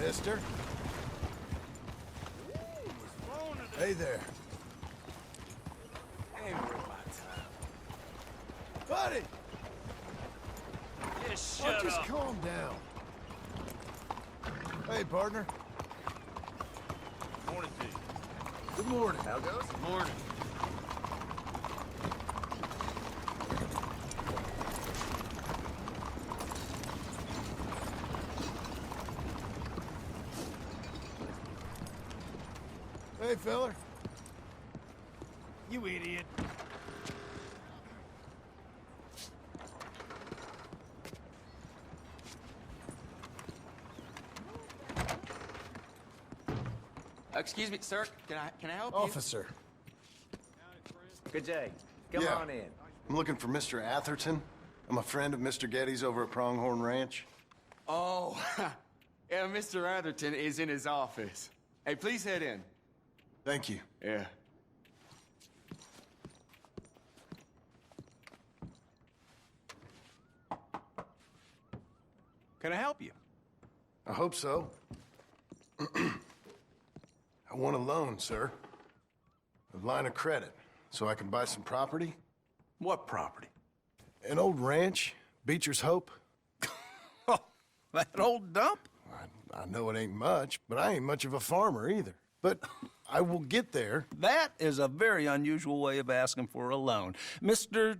mister. Hey there. Ain't worth my time. Buddy! Just Oh, shut just up. calm down. Hey, partner. Morning to you. Good morning. How goes? Morning. Hey, feller. You idiot. Excuse me, sir. Can I help you? Officer. Good day. Come Yeah. on in. I'm looking for Mr. Atherton. I'm a friend of Mr. Getty's over at Pronghorn Ranch. Oh, yeah, Mr. Atherton is in his office. Hey, please head in. Thank you. Yeah. Can I help you? I hope so. I want a loan, sir. A line of credit, so I can buy some property. What property? An old ranch, Beecher's Hope. Oh, that old dump? I know it ain't much, but I ain't much of a farmer either. But I will get there. That is a very unusual way of asking for a loan. Mr.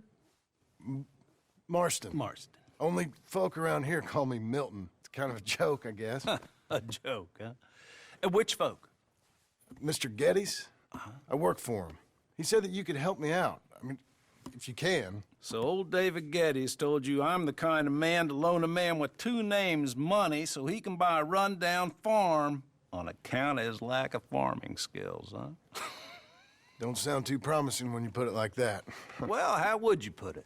Marston. Marston. Only folk around here call me Milton. It's kind of a joke, I guess. A joke, huh? Which folk? Mr. Getty's? I work for him. He said that you could help me out. I mean, if you can. So old David Geddes told you I'm the kind of man to loan a man with two names money so he can buy a rundown farm on account of his lack of farming skills, huh? Don't sound too promising when you put it like that. Well, how would you put it?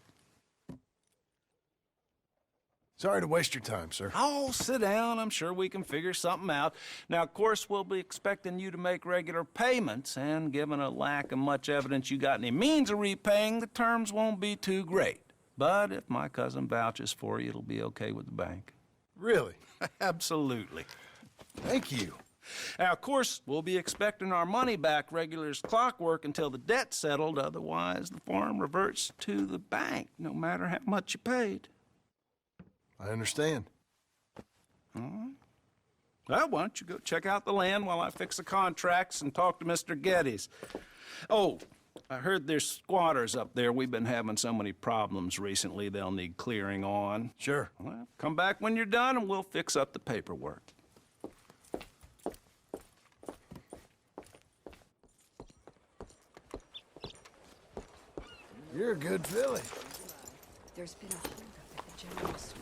Sorry to waste your time, sir. Oh, sit down. I'm sure we can figure something out. Now, of course, we'll be expecting you to make regular payments, and given a lack of much evidence you got any means of repaying, the terms won't be too great. But if my cousin vouches for you, it'll be okay with the bank. Really? Absolutely. Thank you. Now, of course, we'll be expecting our money back regular as clockwork until the debt's settled. Otherwise, the farm reverts to the bank, no matter how much you paid. I understand. Well, why don't you go check out the land while I fix the contracts and talk to Mr. Geddes. Oh, I heard there's squatters up there. We've been having so many problems recently, they'll need clearing on. Sure. Well, come back when you're done and we'll fix up the paperwork. You're a good filly. There's been a holdup at the general store.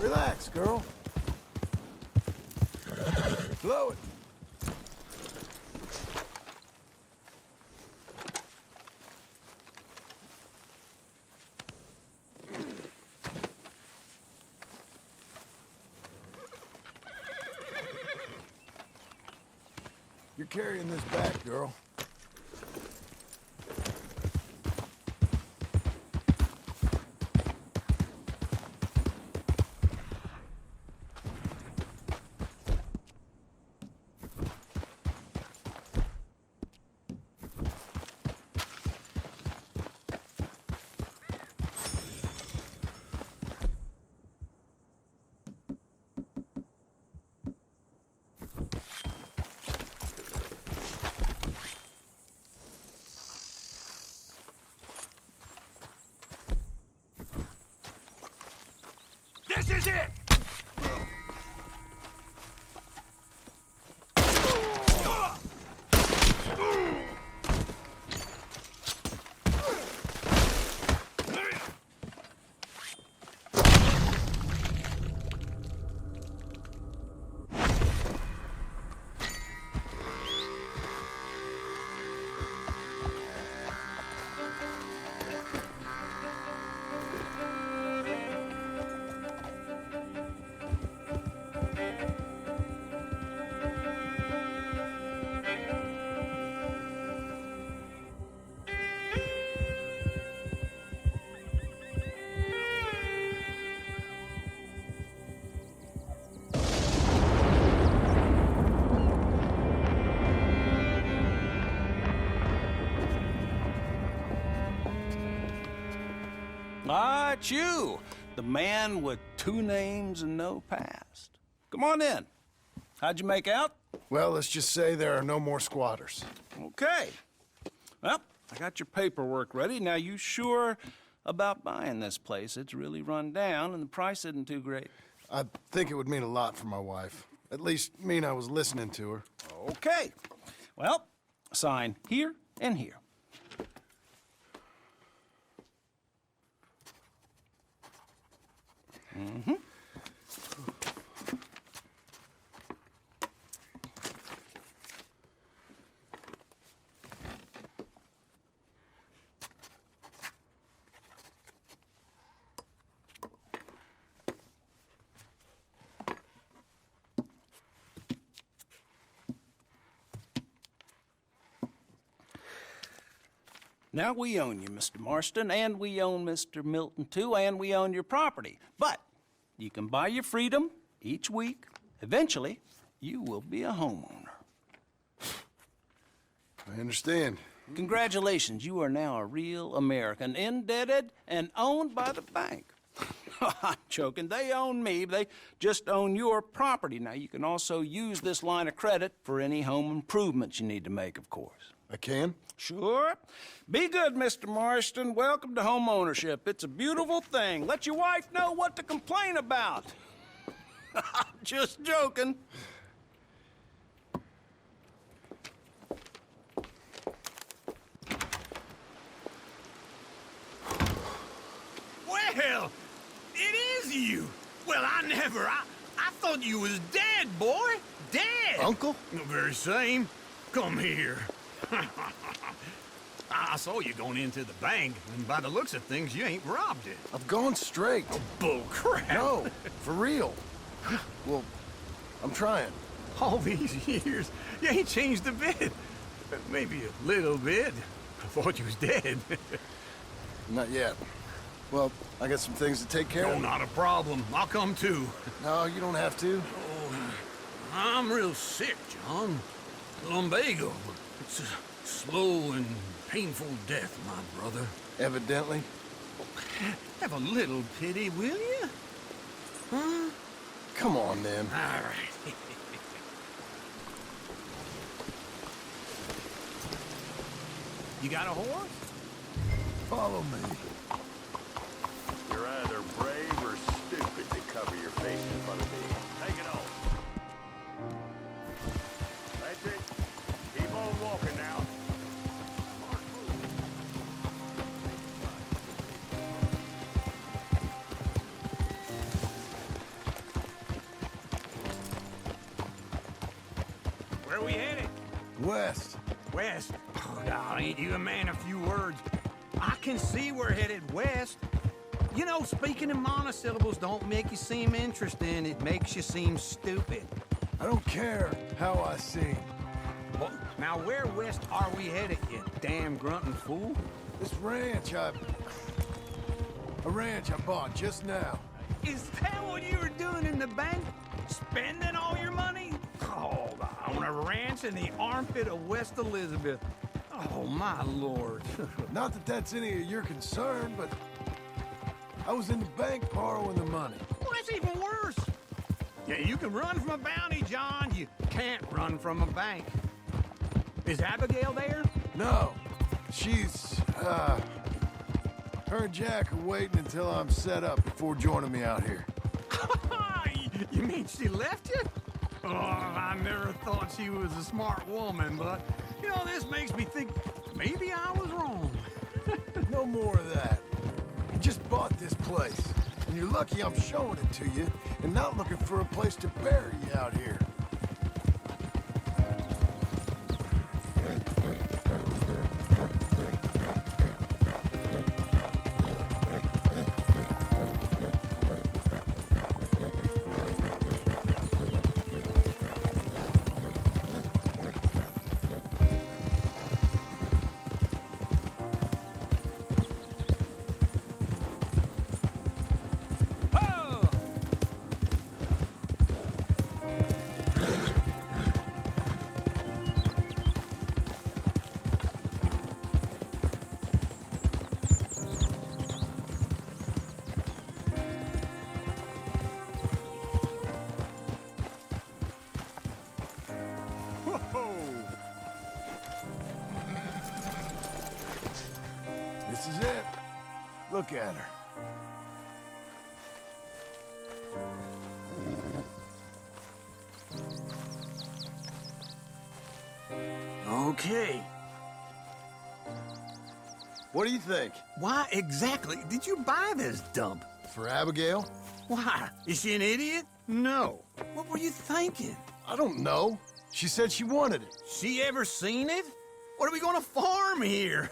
Relax, girl. Blow it. You're carrying this back, girl. This is it! got you, the man with 2 names and no past. Come on in. How'd you make out? Well, let's just say there are no more squatters. Okay. Well, I got your paperwork ready. Now, you sure about buying this place? It's really run down, and the price isn't too great. I think it would mean a lot for my wife. At least mean I was listening to her. Okay. Well, sign here and here. Mm-hmm. Now, we own you, Mr. Marston, and we own Mr. Milton, too, and we own your property. But you can buy your freedom each week. Eventually, you will be a homeowner. I understand. Congratulations, you are now a real American, indebted and owned by the bank. I'm joking. They own me. They just own your property. Now, you can also use this line of credit for any home improvements you need to make, of course. I can? Sure. Be good, Mr. Marston. Welcome to home ownership. It's a beautiful thing. Let your wife know what to complain about. Just joking. Well, it is you. Well, I thought you was dead, boy. Dead. Uncle? The very same. Come here. I saw you going into the bank, and by the looks of things, you ain't robbed it. I've gone straight. Bull crap. No, for real. Well, I'm trying. All these years, you ain't changed a bit. Maybe a little bit. I thought you was dead. Not yet. Well, I got some things to take care Oh, of. not a problem. I'll come too. No, you don't have to. I'm real sick, John. Lumbago. It's a slow and painful death, my brother. Evidently. Have a little pity, will you? Huh? Come on, then. All right. You got a horse? Follow me. You're either brave or stupid to cover your face in front of me. Take it off. That's it. Keep on walking now. Where we headed? West. West. Oh, now, ain't you a man of few words? I can see we're headed west. You know, speaking in monosyllables don't make you seem interesting. It makes you seem stupid. I don't care how I sing. Well, now, where west are we headed, you damn grunting fool? This ranch I bought just now. Is that what you were doing in the bank? Spending all your money? Oh, on a ranch in the armpit of West Elizabeth. Oh, my lord. Not that that's any of your concern, but I was in the bank borrowing the money. Well, that's even worse. Yeah, you can run from a bounty, John. You can't run from a bank. Is Abigail there? No, she's, her and Jack are waiting until I'm set up before joining me out here. You mean she left you? Oh, I never thought she was a smart woman, but, you know, this makes me think maybe I was wrong. No more of that. You just bought this place, and you're lucky I'm showing it to you and not looking for a place to bury you out here. look at her. Okay. What do you think? Why exactly did you buy this dump? For Abigail? Why? Is she an idiot? No. What were you thinking? I don't know. She said she wanted it. She ever seen it? What are we gonna farm here?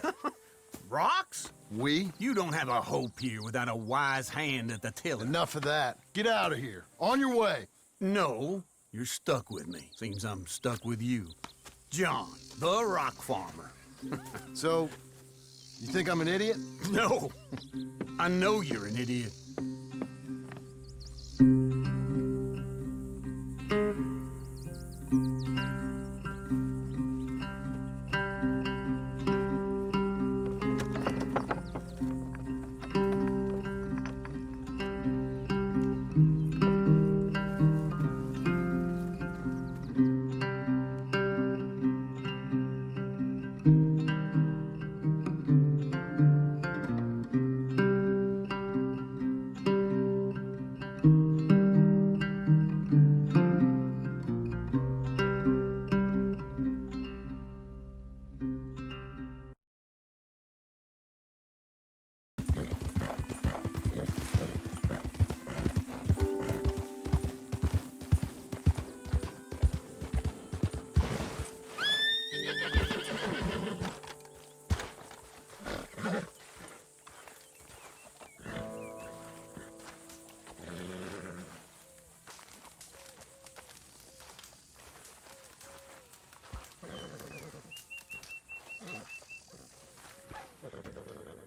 Rocks? We? You don't have a hope here without a wise hand at the tiller. Enough of that. Get out of here. On your way. No, you're stuck with me. Seems I'm stuck with you. John, the rock farmer. So, you think I'm an idiot? No, I know you're an idiot.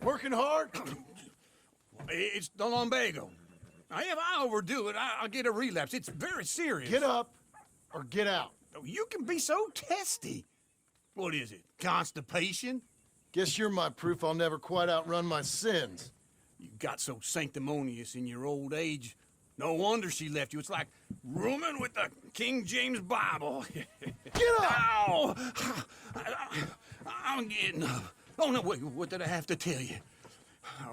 Working hard? It's the lumbago. Now, if I overdo it, I'll get a relapse. It's very serious. Get up or get out. Oh, you can be so testy. What is it, constipation? Guess you're my proof I'll never quite outrun my sins. You got so sanctimonious in your old age. No wonder she left you. It's like rooming with the King James Bible. Get up! Ow! I'm getting up. Oh, no, wait, what did I have to tell you?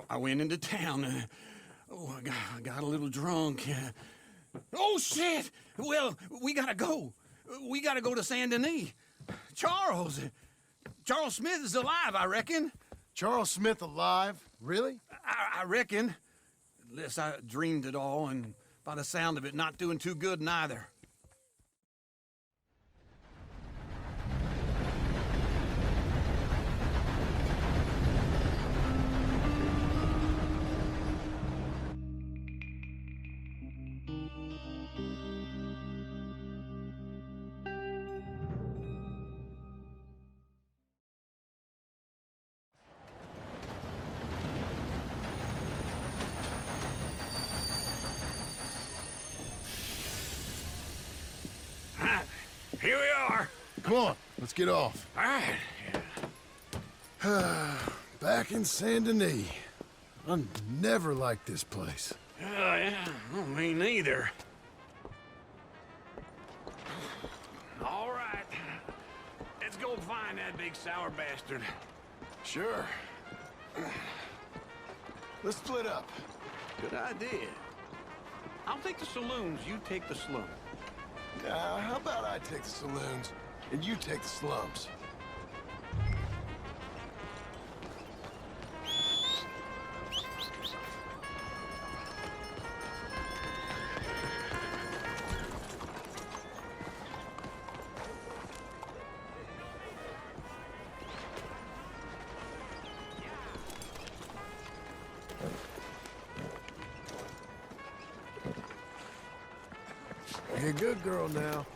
I went into town. I got a little drunk. Oh, shit! Well, we gotta go. We gotta go to Saint Denis. Charles Smith is alive, I reckon. Charles Smith alive? Really? I reckon. Unless I dreamed it all, and by the sound of it, not doing too good neither. Here we are. Come on, let's get off. All right. Back in Saint Denis. I never liked this place. Yeah, well, me neither. All right. Let's go find that big sour bastard. Sure. Let's split up. Good idea. I'll take the saloons, you take the slum. How about I take the saloons and you take the slums? You're a good girl now.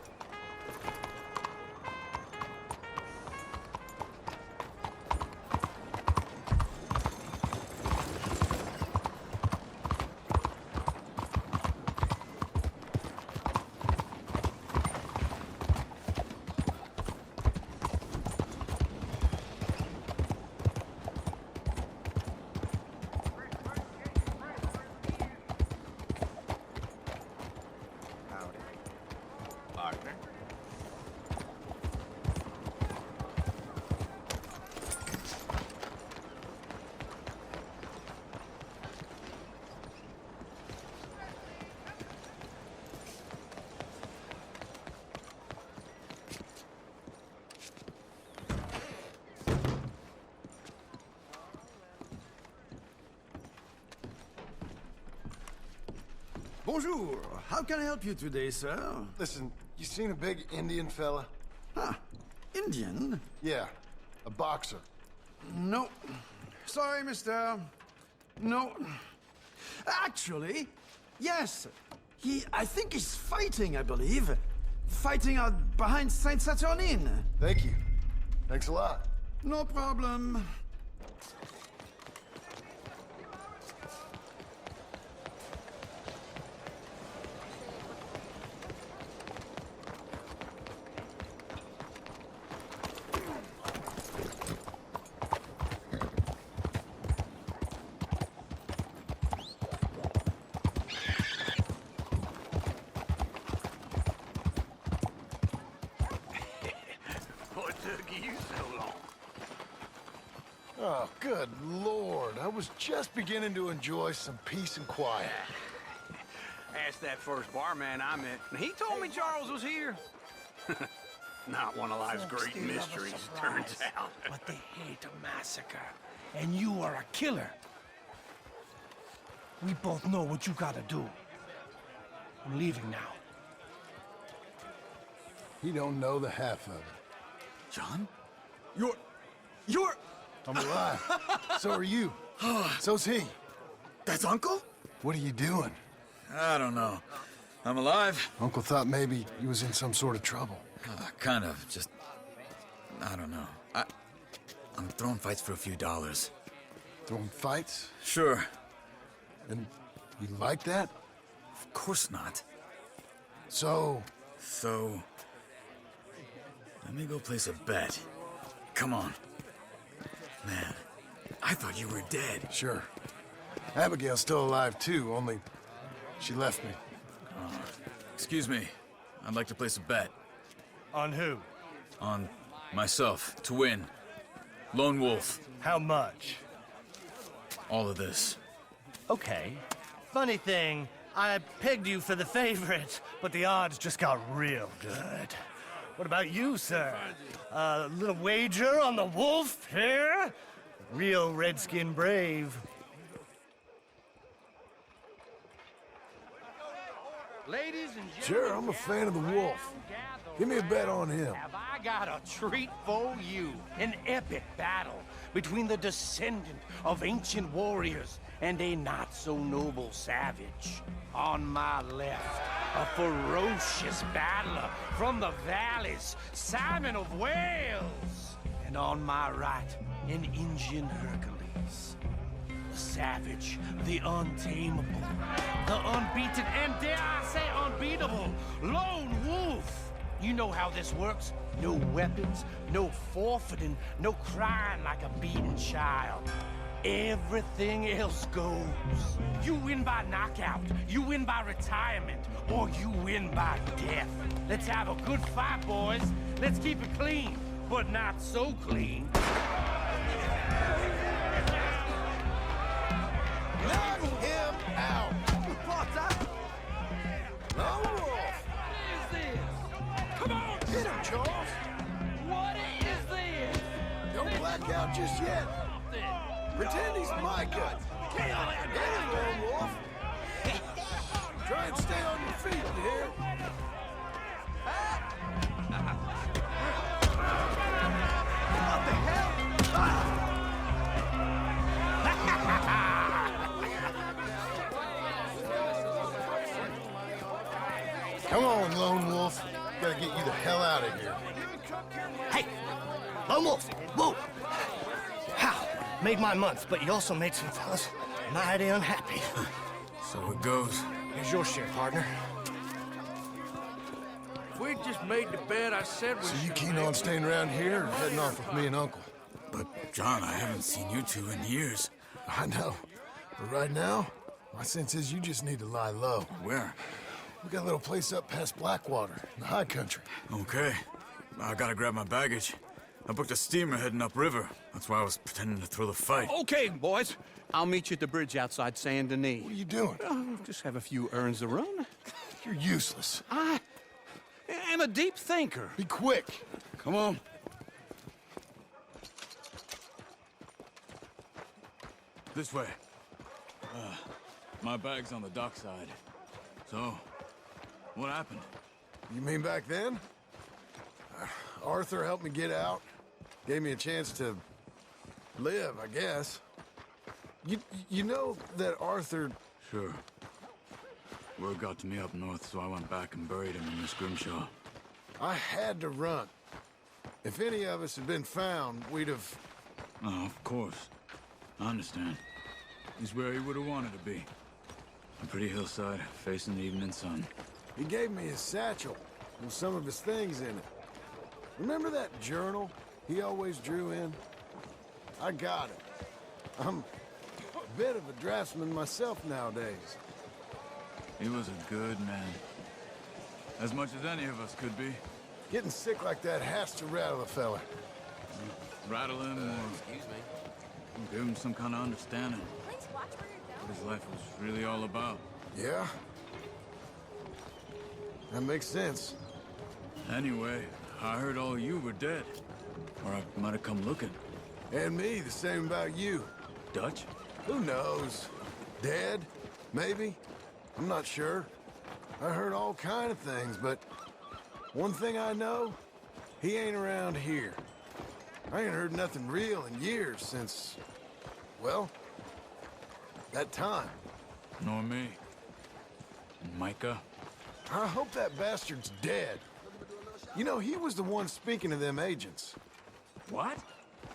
Bonjour. How can I help you today, sir? Listen, you seen a big Indian fella? Huh. Indian? Yeah, a boxer. No. Sorry, mister. No. Actually, yes. I think he's fighting, I believe. Fighting out behind Saint Saturnin. Thank you. Thanks a lot. No problem. What took you so long? Oh, good Lord. I was just beginning to enjoy some peace and quiet. Asked that first barman I met, and he told me Charles was here. Not one of life's great mysteries, turns out. But they hate a massacre, and you are a killer. We both know what you gotta do. I'm leaving now. He don't know the half of it. John? You're... I'm alive. So are you. So's he. That's Uncle? What are you doing? I don't know. I'm alive. Uncle thought maybe he was in some sort of trouble. Kind of. Just... I don't know. I'm throwing fights for a few dollars. Throwing fights? Sure. And you like that? Of course not. So... So... Let me go place a bet. Come on. Man, I thought you were dead. Sure. Abigail's still alive too, only she left me. Excuse me. I'd like to place a bet. On who? On myself, to win. Lone Wolf. How much? All of this. Okay. Funny thing, I pegged you for the favorite, but the odds just got real good. What about you, sir? A little wager on the wolf here? Real redskin brave. Ladies and gentlemen, Sure, I'm a fan of the wolf. Give me a bet on him. Have I got a treat for you? An epic battle between the descendant of ancient warriors and a not-so-noble savage. On my left, a ferocious battler from the valleys, Simon of Wales. And on my right, an Indian Hercules. The savage, the untamable, the unbeaten, and dare I say unbeatable, Lone Wolf. You know how this works. No weapons, no forfeiting, no crying like a beaten child. Everything else goes. You win by knockout, you win by retirement, or you win by death. Let's have a good fight, boys. Let's keep it clean, but not so clean. Knock him out! Lone Wolf! What is this? Come on! Hit him, Charles! What is this? Don't black out just yet. Pretend he's Micah. Get him, Lone Wolf. Try and stay on your feet, you hear? What the hell? Come on, Lone Wolf. Gotta get you the hell out of here. Hey! Lone Wolf! Whoa! How? Made my month, but you also made some fellas mighty unhappy. So it goes. Here's your share, partner. We just made the bet I said we So you keen on staying around here or heading off with me and Uncle? But, John, I haven't seen you two in years. I know. But right now, my sense is you just need to lie low. Where? We got a little place up past Blackwater, in the high country. Okay. I gotta grab my baggage. I booked a steamer heading upriver. That's why I was pretending to throw the fight. Okay, boys. I'll meet you at the bridge outside Saint Denis. What are you doing? Just have a few errands to run. You're useless. I am a deep thinker. Be quick. Come on. This way. My bag's on the dockside. So, what happened? You mean back then? Arthur helped me get out. Gave me a chance to live, I guess. You know that Arthur... Sure. Word got to me up north, so I went back and buried him in Miss Grimshaw. I had to run. If any of us had been found, we'd have... Oh, of course. I understand. He's where he would have wanted to be. A pretty hillside, facing the evening sun. He gave me his satchel with some of his things in it. Remember that journal he always drew in? I got it. I'm a bit of a draftsman myself nowadays. He was a good man. As much as any of us could be. Getting sick like that has to rattle a fella. Rattle him or Excuse me. give him some kind of understanding. Please watch where you're What his life was really all about. Yeah? That makes sense. Anyway, I heard all you were dead. Or I might have come looking. And me, the same about you. Dutch? Who knows? Dead? Maybe? I'm not sure. I heard all kind of things, but one thing I know, he ain't around here. I ain't heard nothing real in years since, well, that time. Nor me. And Micah? I hope that bastard's dead. You know, he was the one speaking to them agents. What?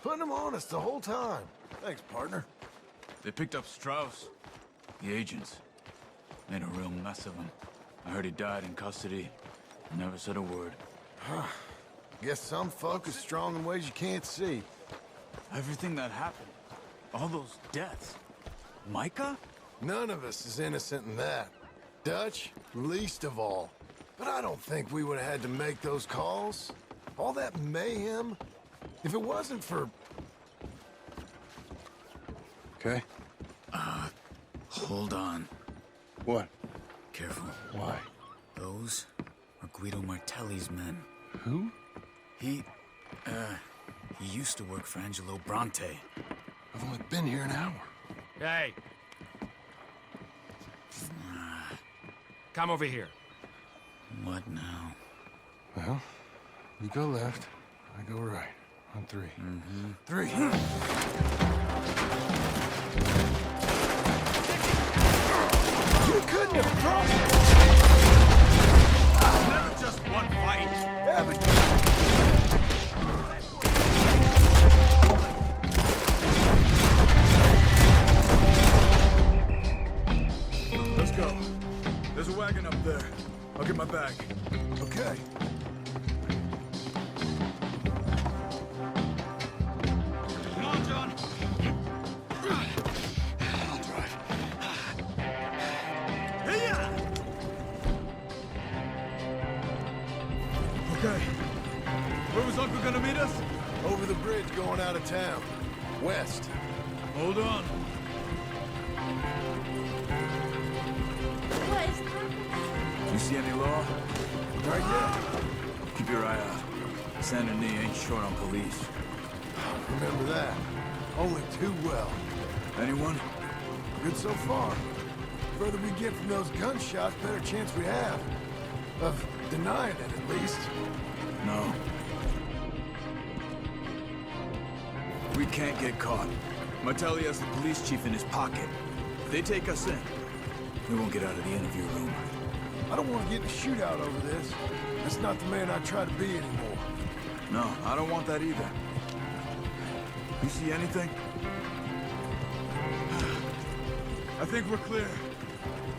Putting them on us the whole time. Thanks, partner. They picked up Strauss. The agents. Made a real mess of him. I heard he died in custody. Never said a word. Guess some folk is strong in ways you can't see. Everything that happened. All those deaths. Micah? None of us is innocent in that. Dutch, least of all. But I don't think we would have had to make those calls. All that mayhem. If it wasn't for... Okay. Hold on. What? Careful. Why? Those are Guido Martelli's men. Who? He used to work for Angelo Bronte. I've only been here an hour. Hey. Come over here. What now? Well, you go left, I go right. On three. Three. You couldn't have crossed. Never just one fight. Let's go. There's a wagon up there. I'll get my bag. Okay. Come on, John. I'll drive. Okay. Where was Uncle gonna meet us? Over the bridge going out of town. West. Hold on. What is happening? You see any law? Right there. Keep your eye out. Saint Denis ain't short on police. Remember that. Only too well. Anyone? Good so far. The further we get from those gunshots, better chance we have. Of denying it, at least. No. We can't get caught. Martelli has the police chief in his pocket. If they take us in, we won't get out of the interview room. I don't want to get in a shootout over this. That's not the man I try to be anymore. No, I don't want that either. You see anything? I think we're clear.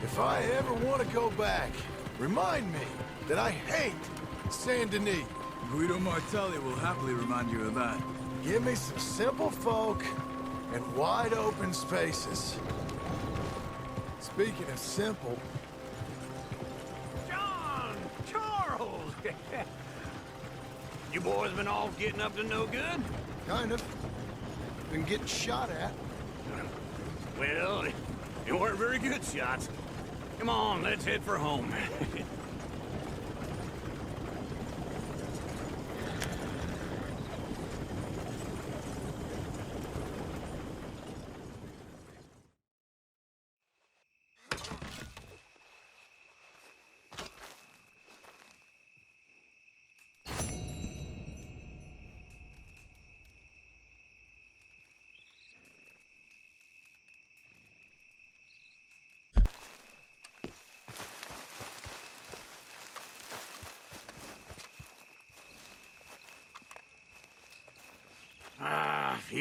If I ever want to go back, remind me that I hate Saint Denis. Guido Martelli will happily remind you of that. Give me some simple folk and wide open spaces. Speaking of simple, John! Charles! You boys been all getting up to no good? kind of. Been getting shot at. Well, they weren't very good shots. Come on, let's head for home.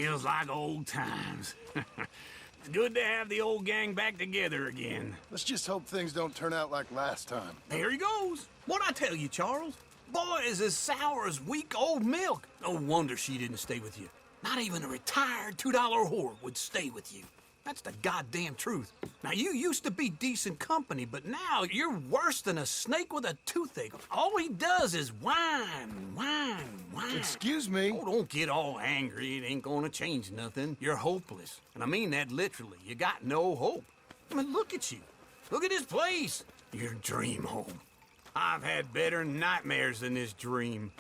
Feels like old times. It's good to have the old gang back together again. Let's just hope things don't turn out like last time. There he goes. What'd I tell you, Charles? Boy is as sour as week-old milk. No wonder she didn't stay with you. Not even a retired $2 whore would stay with you. That's the goddamn truth. Now, you used to be decent company, but now you're worse than a snake with a toothache. All he does is whine. Excuse me? Oh, don't get all angry. It ain't gonna change nothing. You're hopeless. And I mean that literally. You got no hope. I mean, look at you. Look at this place. Your dream home. I've had better nightmares than this dream.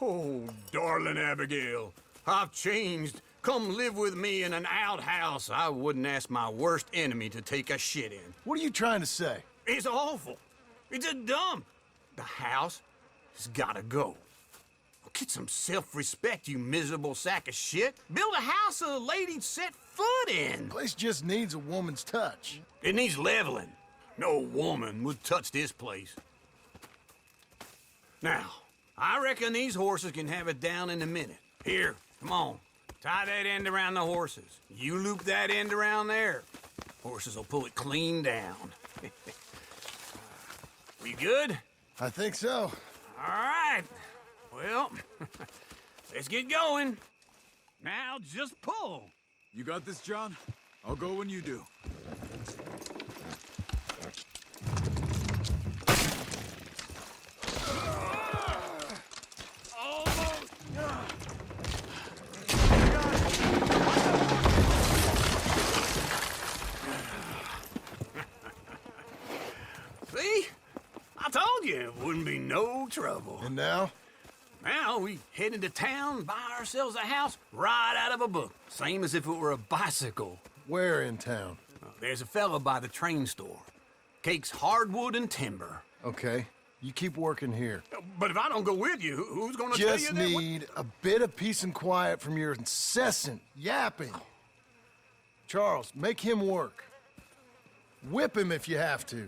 Oh, darling Abigail, I've changed. Come live with me in an outhouse I wouldn't ask my worst enemy to take a shit in. What are you trying to say? It's awful. It's a dump. The house has gotta go. Get some self-respect, you miserable sack of shit. Build a house a lady'd set foot in. Place just needs a woman's touch. It needs leveling. No woman would touch this place. Now, I reckon these horses can have it down in a minute. Here, come on. Tie that end around the horses. You loop that end around there. Horses will pull it clean down. We good? I think so. All right. Well, let's get going. Now just pull. You got this, John? I'll go when you do. See? I told you it wouldn't be no trouble. And now? Now we head into town, buy ourselves a house right out of a book. Same as if it were a bicycle. Where in town? There's a fella by the train store. Cakes hardwood and timber. Okay, you keep working here. But if I don't go with you, who's gonna tell you Just that? need a bit of peace and quiet from your incessant yapping. Charles, make him work. Whip him if you have to.